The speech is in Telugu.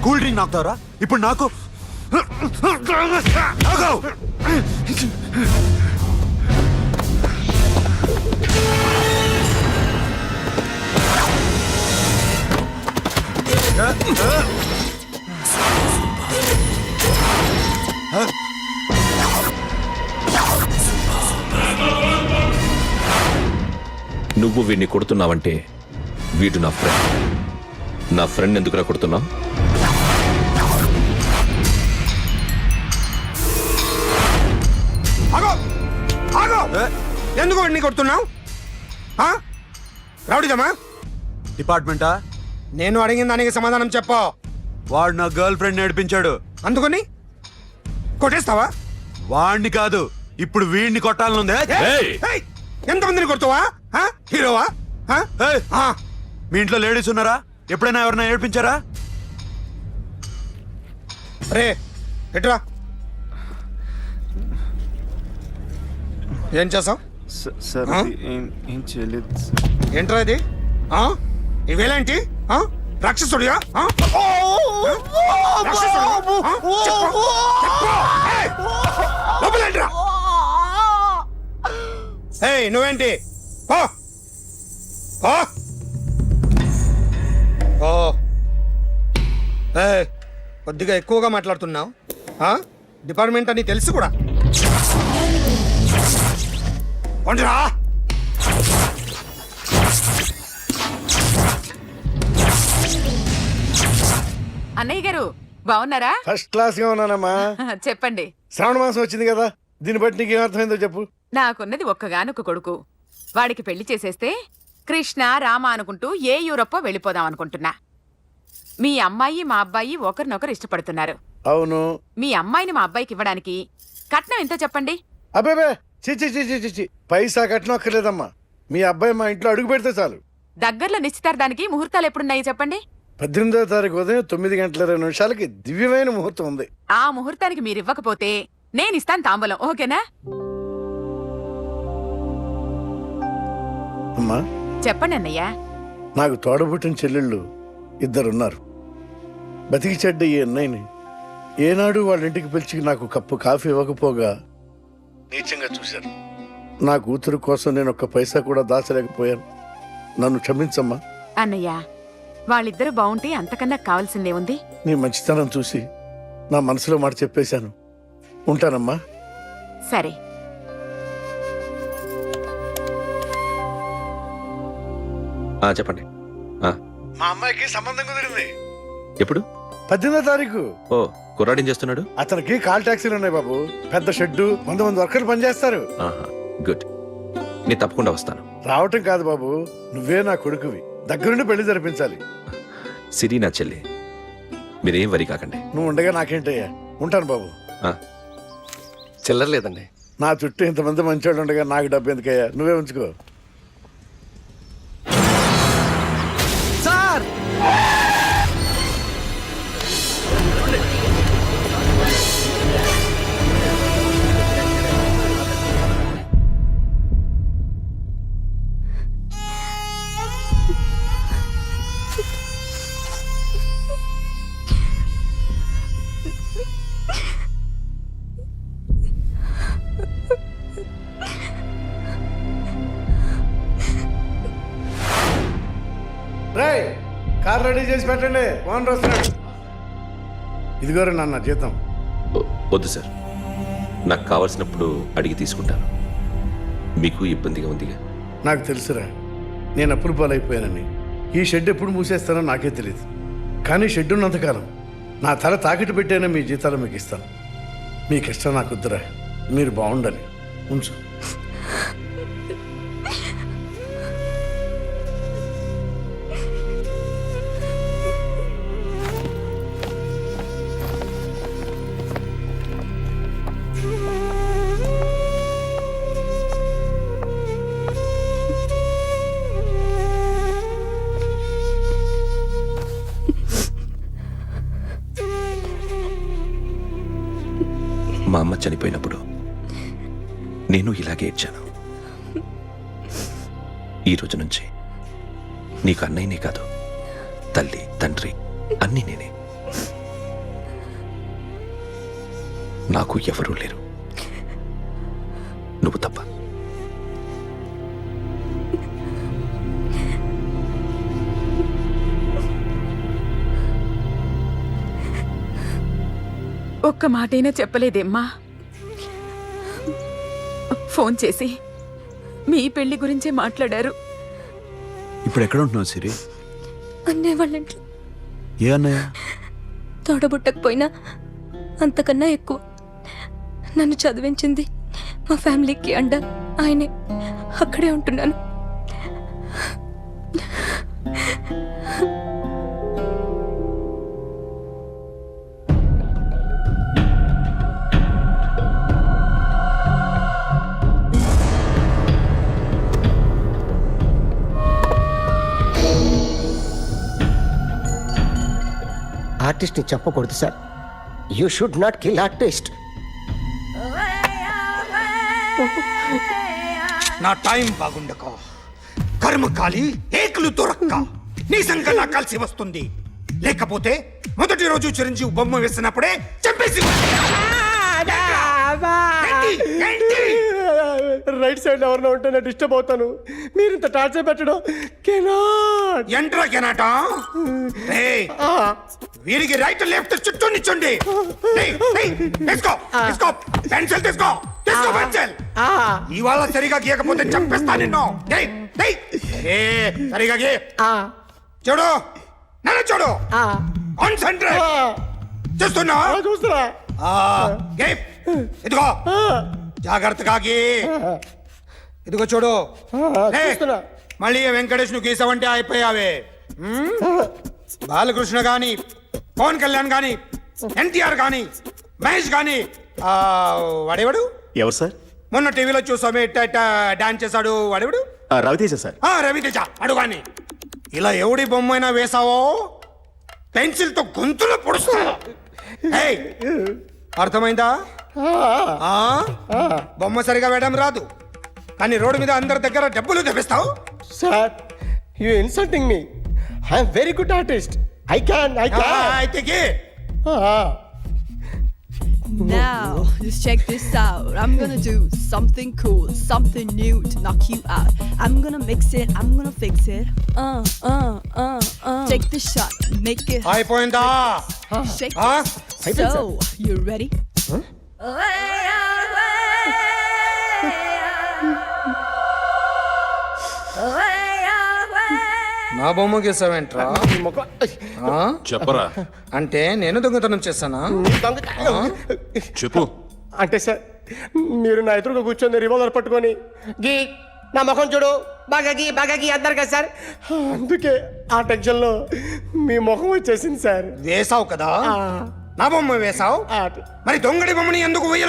కూల్ డ్రింక్ నాకుతావరా ఇప్పుడు నాకు నువ్వు వీడిని కొడుతున్నావంటే వీడు నా ఫ్రెండ్. నా ఫ్రెండ్ ఎందుకురా కొడుతున్నావు? ఎందుకు వాడిని కొడుతున్నావు? రౌడీదమ్మా? డిపార్ట్మెంటా? నేను అడిగిన దానికి సమాధానం చెప్పు. వాడు నా గర్ల్ ఫ్రెండ్ నేర్పించాడు. అందుకని కొట్టేస్తావా? వాడిని కాదు, ఇప్పుడు వీడిని కొట్టాలనుందే. ఎంతమందిని కొడుతావా? హీరోవా? మీ ఇంట్లో లేడీస్ ఉన్నారా? ఎప్పుడైనా ఎవరైనా ఏడ్పించారా? రే ఎట్రా, ఏం చేసావు? సార్ ఏం చేయలేదు. ఏంట్రా ఇది? ఇవేలాంటి రాక్షసుడియా? నువ్వేంటి? కొద్దిగా ఎక్కువగా మాట్లాడుతున్నావు. డిపార్ట్మెంట్ అని తెలుసు కూడా. కొండరా అన్నయ్య గారు బాగున్నారా? ఫస్ట్ క్లాస్ గా ఉన్నానమ్మా. చెప్పండి. శ్రావణ మాసం వచ్చింది కదా, దీన్ని బట్టి నీకు ఏమర్థమైందో చెప్పు. నాకున్నది ఒక్కగానొక్క కొడుకు. వాడికి పెళ్లి చేసేస్తే కృష్ణ రామ అనుకుంటూ ఏ యూరప్పో వెళ్ళిపోదాం అనుకుంటున్నా. మీ అమ్మాయి మా అబ్బాయి ఒకరినొకరు ఇష్టపడుతున్నారు. అవును. మీ అమ్మాయిని మా అబ్బాయికి ఇవ్వడానికి కట్నం ఎంతో చెప్పండి. అబ్బాబే చిచి పైసా కట్నం అక్కర్లేదమ్మా. మీ అబ్బాయి మా ఇంట్లో అడుగు పెడితే చాలు. దగ్గరలో నిశ్చితార్థానికి ముహూర్తాలు ఎప్పుడున్నాయి చెప్పండి. 18వ తారీఖు ఉదయం 9:20 దివ్యమైన ముహూర్తం ఉంది. ఆ ముహూర్తానికి మీరు ఇవ్వకపోతే నేను ఇస్తాను తాంబూలం. ఓకేనా? అమ్మా చెప్పండి అన్నయ్య. నాకు తోడబుట్టిన చెల్లెళ్ళు ఇద్దరున్నారు. బతికి చెడ్డ ఈ అన్నయ్యని ఏనాడు వాళ్ళ ఇంటికి పిలిచి నాకు కప్పు కాఫీ ఇవ్వకపోగా నీచంగా చూశారు. నా కూతురు కోసం నేను ఒక్క పైసా కూడా దాచలేకపోయాను. నన్ను క్షమించమ్మా. అన్నయ్య, వాళ్ళిద్దరూ బాగుంటే అంతకన్నా కావాల్సిందే ఉంది. నీ మంచితనం చూసి నా మనసులో మాట చెప్పేశాను. ఉంటానమ్మా. సరే. చెప్పండి. మా అమ్మాయికి సంబంధం కుదిరింది. ఎప్పుడు? 18వ తారీఖు. ఓ, కుర్రాడేం చేస్తున్నాడు? అతనికి కాల్ టాక్సీలు ఉన్నాయి బాబు. పెద్ద షెడ్డు, 100 మంది వర్కర్లు పనిచేస్తారు. గుడ్. నేను తప్పకుండా వస్తాను. రావటం కాదు బాబు, నువ్వే నా కొడుకువి. దగ్గరుండి పెళ్లి జరిపించాలి. సిరి నా చెల్లి, మీరేం వరి కాకండి. నువ్వు ఉండగా నాకేంటయ్యా. ఉంటాను బాబు. చిల్లర లేదండి. నా చుట్టూ ఇంతమంది మంచోళ్ళు ఉండగా నాకు డబ్బు ఎందుకయ్యా? నువ్వే ఉంచుకో. సార్ రేయ్, కార్ రెడీ చేసి పెట్టండి. ఓనర్ వస్తున్నాడు. ఇదిగోరా నాన్న జీతం. వద్దు సార్, నాకు కావాల్సినప్పుడు అడిగి తీసుకుంటాను. మీకు ఇబ్బందిగా ఉందిగా? నాకు తెలుసురా, నేను అప్పులు పాలైపోయానని. ఈ షెడ్ ఎప్పుడు మూసేస్తానో నాకే తెలియదు. కానీ షెడ్ ఉన్నంతకాలం నా తల తాకిట్టు పెట్టైనా మీ జీతాలు మీకు ఇస్తాను. మీ కష్టం నాకు వద్దురా. మీరు బాగుండాలి. ఉంచు. మా అమ్మ చనిపోయినప్పుడు నేను ఇలాగే ఏడ్చాను. ఈ రోజు నుంచి నీకు అన్నయ్యనే కాదు, తల్లి తండ్రి అన్నీ నేనే. నాకు ఎవరూ లేరు, నువ్వు తప్ప. ఒక్క మాటైనా చెప్పలేదేమ్మా? ఫోన్ చేసి మీ పెళ్లి గురించే మాట్లాడారు. ఇప్పుడు ఎక్కడ ఉంటున్నావు సిరి? అన్నయ్య వాళ్ళ ఇంట్లో. ఏ అన్నయ్య? తోడబుట్టకపోయినా అంతకన్నా ఎక్కువ నన్ను చదివించింది మా ఫ్యామిలీకి అండ ఆయనే. అక్కడే ఉంటున్నాను. ఆర్టిస్ట్ని చెప్పకూడదు sir. You should not kill artist. నా టైం బాగుండకో, కర్మకాలి ఏకులు దొరక్క నీ సంకల్లా కలిసి వస్తుంది. లేకపోతే మొదటి రోజు చిరంజీవి బొమ్మ వేసినప్పుడే చంపేసి రైట్ సైడ్ ఎవరినో ఉంటే నేను డిస్టర్బ్ అవుతాను. మీరు ఇంత టార్చర్ పెట్టడం కెనాట్. ఎంట్రా కెనాట. వీరికి రైట్ లెఫ్ట్ చుట్టూ నిచ్చండి. తీసుకో తీసుకో పెన్సిల్, తీసుకో తీసుకో పెన్సిల్. ఇవాళ సరిగా గీయకపోతే చంపేస్తా నిన్ను. సరిగా గీ. చూడు నన్ను చూడు. కాన్సంట్రేట్. చూస్తున్నా చూస్తున్నా. ఇదిగో జాగ్రత్తగా గీ. ఇదిగో చూడు. మళ్ళీ వెంకటేష్ ను గీసావంటే అయిపోయావే. బాలకృష్ణ గాని, పవన్ కళ్యాణ్ గాని, ఎన్టీఆర్ గాని, మహేష్ గాని, వాడేవాడు ఎవరు సార్? మొన్న టీవీలో చూసామే డాన్స్ చేశాడు వాడేవాడు? రవితేజ సార్. రవితేజ అడుగాని. ఇలా ఎవడి బొమ్మైనా వేసావో పెన్సిల్ తో గొంతులో పొడుస్తా. అర్థమైందా? బొమ్మ సరిగా వేయడం రాదు, కానీ రోడ్డు మీద అందరి దగ్గర డబ్బులు తెప్పిస్తావు. Sir you insulting me. I'm very good artist. I can అయితే గీ. Now, just check this out. I'm gonna do something cool, something new to knock you out. I'm gonna mix it, I'm gonna fix it. Take the shot, make it అయిపోయిందా? shake it. So, you ready? నా బొమ్మ గీసావేంట్రా? చెప్పరా. అంటే నేను దొంగతనం చేస్తానా? చెప్పు. అంటే సార్ మీరు నా ఎదురుగా కూర్చొని రివాల్వర్ పట్టుకొని గీ నా ముఖం చూడు బాగా గీ అన్నారు కదా సార్. అందుకే ఆ టెన్షన్లో మీ ముఖం వచ్చేసింది సార్. వేసావు కదా, నా బొమ్మ వేసావు. మరి దొంగడి బొమ్మని ఎందుకు వేయలేదు?